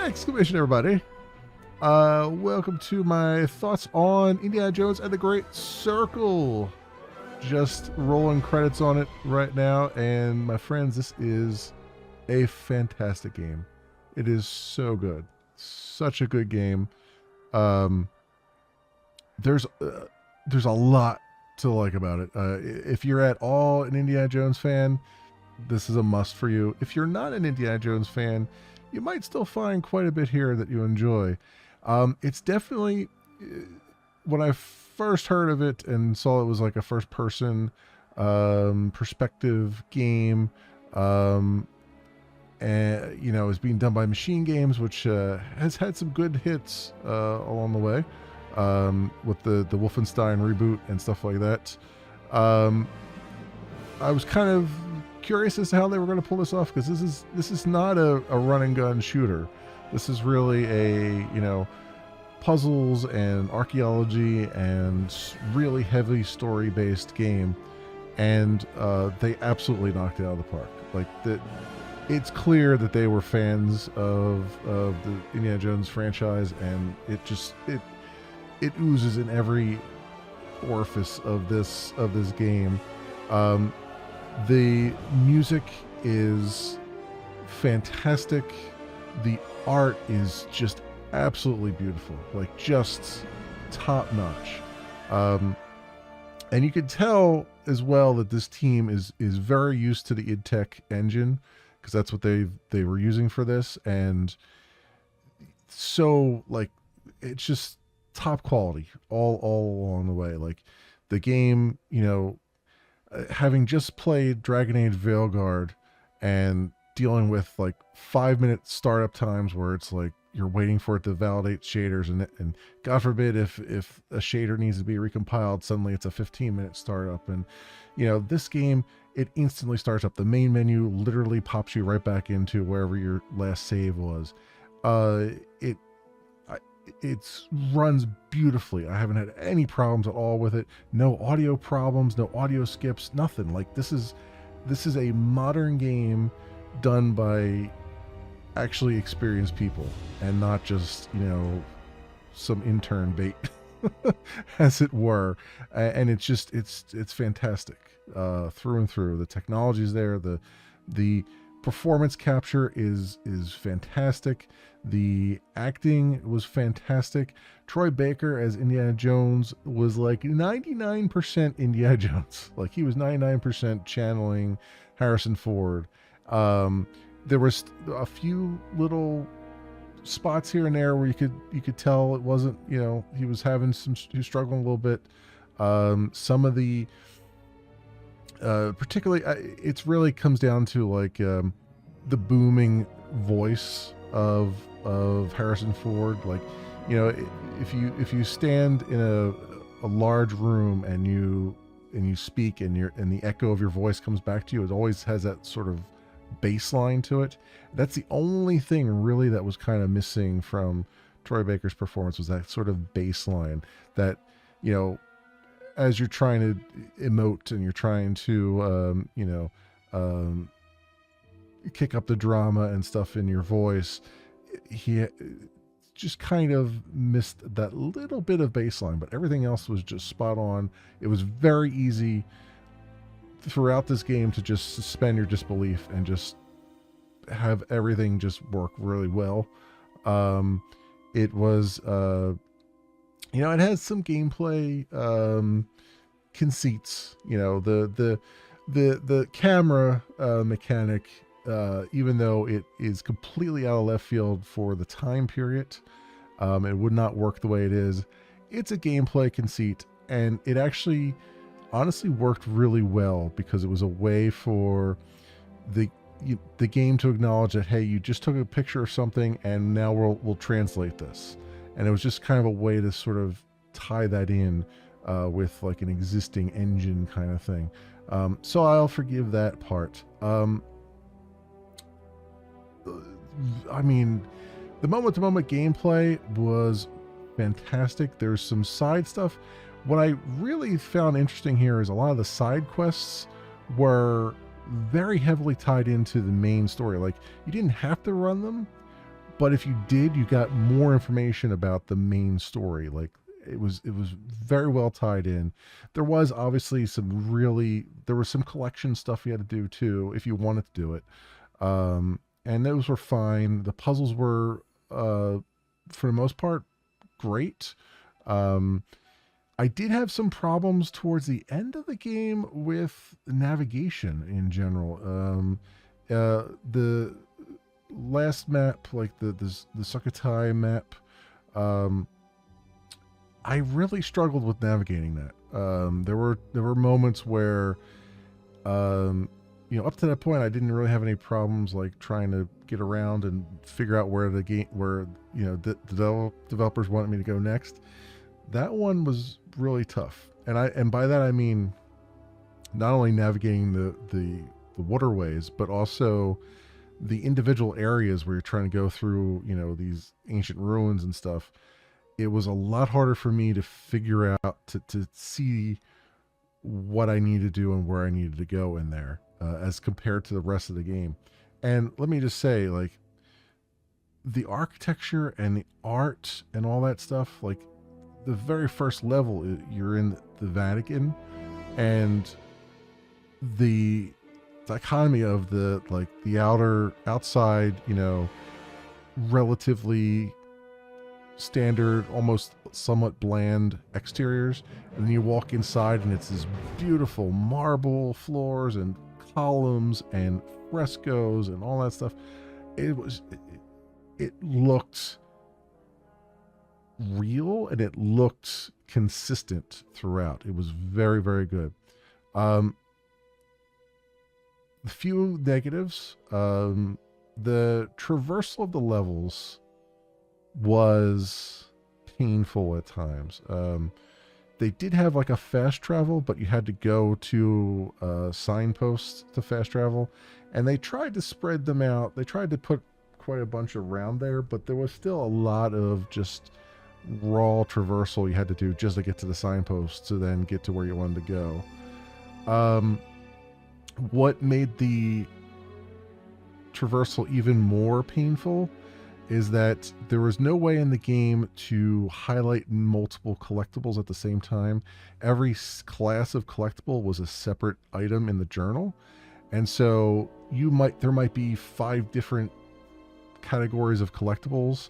Exclamation, everybody. Welcome to my thoughts on Indiana Jones and the Great Circle. Just rolling credits on it right now, and my friends, this is a fantastic game. It is so good. Such a good game. There's a lot to like about it. If you're at all an Indiana Jones fan, this is a must for you. If you're not an Indiana Jones fan, you might still find quite a bit here that you enjoy. It's definitely, when I first heard of it and saw it was like a first person perspective game, and it's being done by Machine Games, which has had some good hits along the way, with the Wolfenstein reboot and stuff like that. I was kind of curious as to how they were going to pull this off, because this is not a run and gun shooter. This is really a puzzles and archaeology and really heavy story based game, and they absolutely knocked it out of the park. It's clear that they were fans of the Indiana Jones franchise, and it oozes in every orifice of this game. The music is fantastic. The art is just absolutely beautiful, just top notch. And you can tell as well that this team is very used to the id Tech engine, because that's what they were using for this, and so it's just top quality all along the way. The game, having just played Dragon Age Veilguard and dealing with 5-minute startup times where it's you're waiting for it to validate shaders, and God forbid if a shader needs to be recompiled, suddenly it's a 15-minute startup. And this game, it instantly starts up. The main menu literally pops you right back into wherever your last save was. It runs beautifully. I haven't had any problems at all with it. No audio problems, no audio skips, nothing. This is a modern game done by actually experienced people, and not just some intern bait, as it were. And it's fantastic through and through. The technology's there. The performance capture is fantastic. The acting was fantastic. Troy Baker as Indiana Jones was 99% Indiana Jones. He was 99% channeling Harrison Ford. There was a few little spots here and there where you could tell it wasn't, he was struggling a little bit. Some of the particularly, it really comes down to the booming voice of Harrison Ford. If you stand in a large room and you speak, and the echo of your voice comes back to you, it always has that sort of bass line to it. That's the only thing really that was kind of missing from Troy Baker's performance, was that sort of bass line that, as you're trying to emote and you're trying to kick up the drama and stuff in your voice, he just kind of missed that little bit of bass line, but everything else was just spot on. It was very easy throughout this game to just suspend your disbelief and just have everything just work really well. It was it has some gameplay conceits. The camera mechanic, even though it is completely out of left field for the time period, it would not work the way it is. It's a gameplay conceit, and it actually honestly worked really well, because it was a way for the game to acknowledge that, hey, you just took a picture of something and now we'll translate this. And it was just kind of a way to sort of tie that in with an existing engine kind of thing. So I'll forgive that part. I mean, the moment-to-moment gameplay was fantastic. There's some side stuff. What I really found interesting here is a lot of the side quests were very heavily tied into the main story. You didn't have to run them, But if you did, you got more information about the main story. Like it was very well tied in. There was obviously there was some collection stuff you had to do too if you wanted to do it. And those were fine. The puzzles were for the most part great. Um, I did have some problems towards the end of the game with navigation in general. The last map, like the Sukhothai map, um, I really struggled with navigating that. There were moments where, up to that point, I didn't really have any problems like trying to get around and figure out where the developers wanted me to go next. That one was really tough, and by that I mean not only navigating the waterways, but also the individual areas where you're trying to go through, these ancient ruins and stuff. It was a lot harder for me to figure out to see what I needed to do and where I needed to go in there, as compared to the rest of the game. And let me just say, like, the architecture and the art and all that stuff, like the very first level, you're in the Vatican, and the dichotomy of the outside, relatively standard, almost somewhat bland exteriors, and then you walk inside and it's this beautiful marble floors and columns and frescoes and all that stuff. It looked real and it looked consistent throughout. It was very, very good. The few negatives, the traversal of the levels was painful at times. They did have like a fast travel, but you had to go to signposts to fast travel, and they tried to spread them out. They tried to put quite a bunch around there, but there was still a lot of just raw traversal you had to do just to get to the signposts to then get to where you wanted to go. What made the traversal even more painful is that there was no way in the game to highlight multiple collectibles at the same time. Every class of collectible was a separate item in the journal, and so there might be 5 different categories of collectibles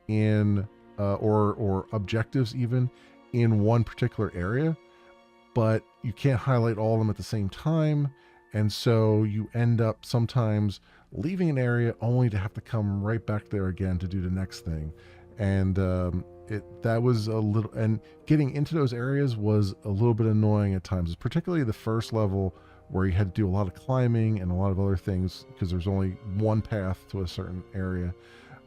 in or objectives even in one particular area, but you can't highlight all of them at the same time. And so you end up sometimes leaving an area only to have to come right back there again to do the next thing. And that was a little, and getting into those areas was a little bit annoying at times, particularly the first level where you had to do a lot of climbing and a lot of other things because there's only one path to a certain area.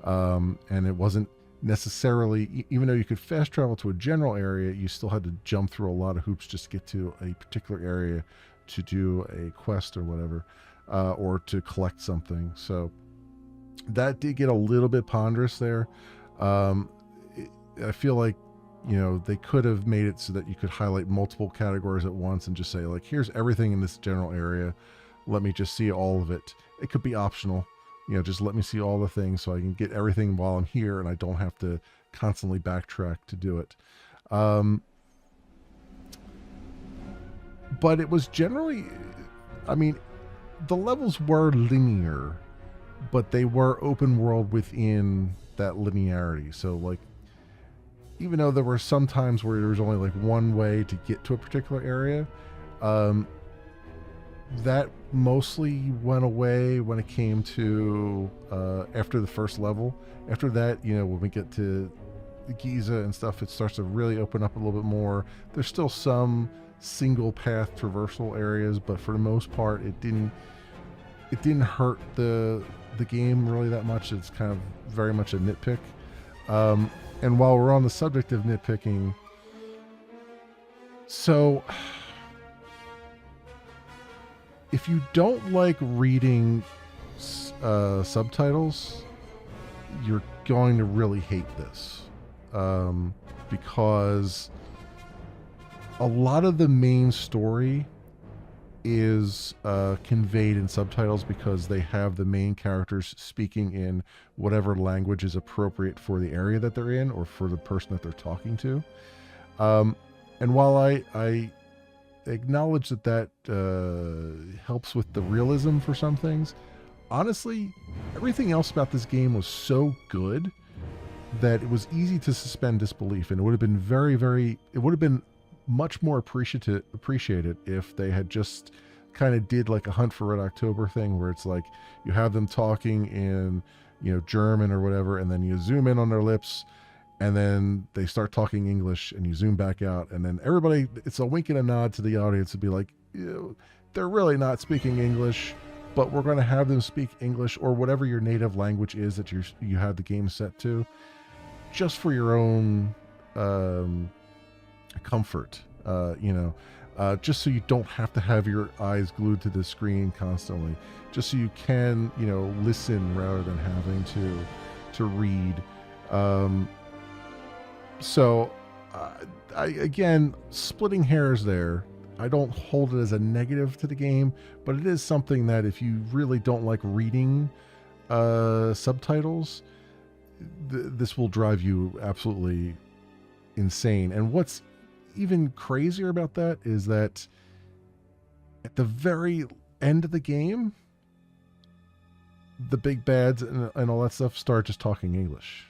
And it wasn't necessarily, even though you could fast travel to a general area, you still had to jump through a lot of hoops just to get to a particular area to do a quest or whatever, or to collect something. So that did get a little bit ponderous there. I feel like, they could have made it so that you could highlight multiple categories at once and just say, like, here's everything in this general area. Let me just see all of it. It could be optional. Just let me see all the things so I can get everything while I'm here and I don't have to constantly backtrack to do it. But it was generally, the levels were linear, but they were open world within that linearity. So, like, even though there were some times where there was only like one way to get to a particular area, that mostly went away when it came to after the first level. After that, when we get to Giza and stuff, it starts to really open up a little bit more. There's still some single path traversal areas, but for the most part it didn't hurt the game really that much. It's kind of very much a nitpick. And while we're on the subject of nitpicking, so if you don't like reading subtitles, you're going to really hate this, because a lot of the main story is conveyed in subtitles because they have the main characters speaking in whatever language is appropriate for the area that they're in or for the person that they're talking to. And while I acknowledge that helps with the realism for some things, honestly, everything else about this game was so good that it was easy to suspend disbelief, and it would have been it would have been much more appreciated if they had just kind of did like a Hunt for Red October thing, where it's like you have them talking in, you know, German or whatever, and then you zoom in on their lips, and then they start talking English, and you zoom back out, and then everybody, it's a wink and a nod to the audience to be like, they're really not speaking English, but we're going to have them speak English or whatever your native language is that you have the game set to, just for your own comfort, just so you don't have to have your eyes glued to the screen constantly, just so you can, listen rather than having to read. I again, splitting hairs there. I don't hold it as a negative to the game, but it is something that if you really don't like reading subtitles, this will drive you absolutely insane. And what's even crazier about that is that at the very end of the game, the big bads and all that stuff start just talking English,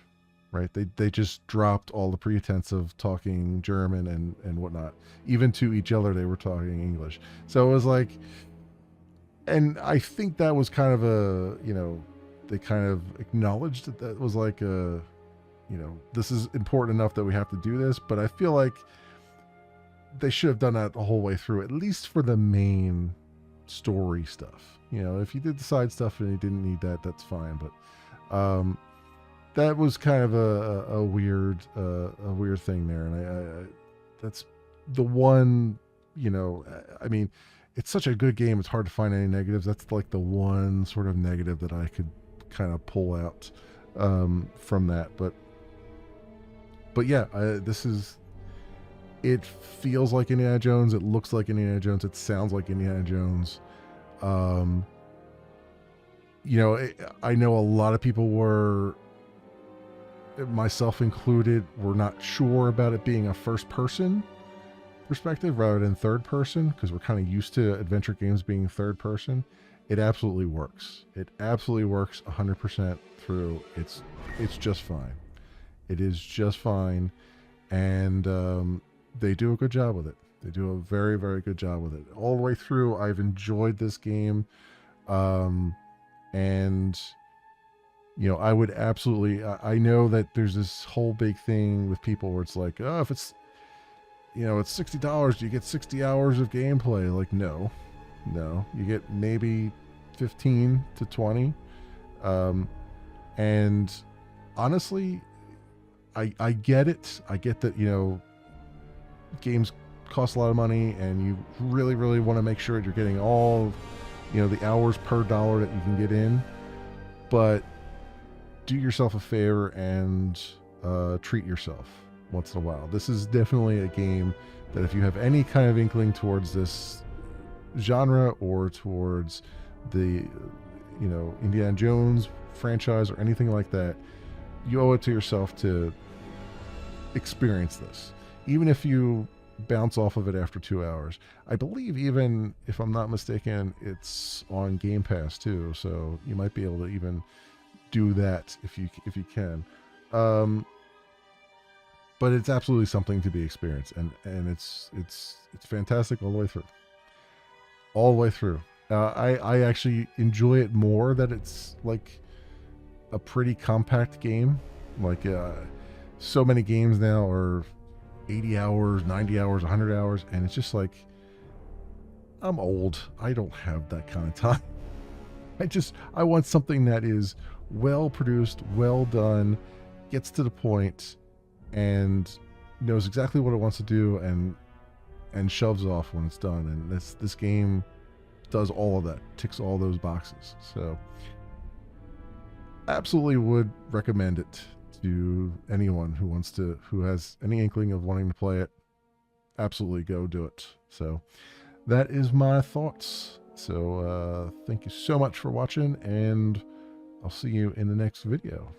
right? They just dropped all the pretense of talking German and whatnot. Even to each other, they were talking English. So it was like, and I think that was kind of they kind of acknowledged that was like this is important enough that we have to do this. But I feel like they should have done that the whole way through, at least for the main story stuff. If you did the side stuff and you didn't need that, that's fine. But that was kind of a weird thing there, and I that's the one. I mean, it's such a good game; it's hard to find any negatives. That's like the one sort of negative that I could kind of pull out from that. But yeah, it feels like Indiana Jones. It looks like Indiana Jones. It sounds like Indiana Jones. I know a lot of people were, myself included, were not sure about it being a first-person perspective rather than third-person, because we're kind of used to adventure games being third-person. It absolutely works. It absolutely works 100% through. It's just fine. It is just fine, and they do a good job with it. They do a very, very good job with it. All the way through, I've enjoyed this game. And I would absolutely, I know that there's this whole big thing with people where it's like, oh, if it's, it's $60, do you get 60 hours of gameplay? Like, no, you get maybe 15 to 20. And honestly, I get it. I get that, games cost a lot of money and you really, really want to make sure that you're getting all, the hours per dollar that you can get in. But do yourself a favor and treat yourself once in a while. This is definitely a game that if you have any kind of inkling towards this genre or towards the, Indiana Jones franchise or anything like that, you owe it to yourself to experience this. Even if you bounce off of it after 2 hours. I believe, even if I'm not mistaken, it's on Game Pass too, so you might be able to even do that if you can. But it's absolutely something to be experienced, and it's fantastic all the way through. All the way through. I actually enjoy it more that it's like a pretty compact game. Like so many games now are 80 hours, 90 hours, 100 hours, and it's just like, I'm old. I don't have that kind of time. I want something that is well produced, well done, gets to the point, and knows exactly what it wants to do, and shoves off when it's done. And this game does all of that, ticks all those boxes. So absolutely would recommend it to anyone who has any inkling of wanting to play it. Absolutely go do it. So that is my thoughts. So thank you so much for watching, and I'll see you in the next video.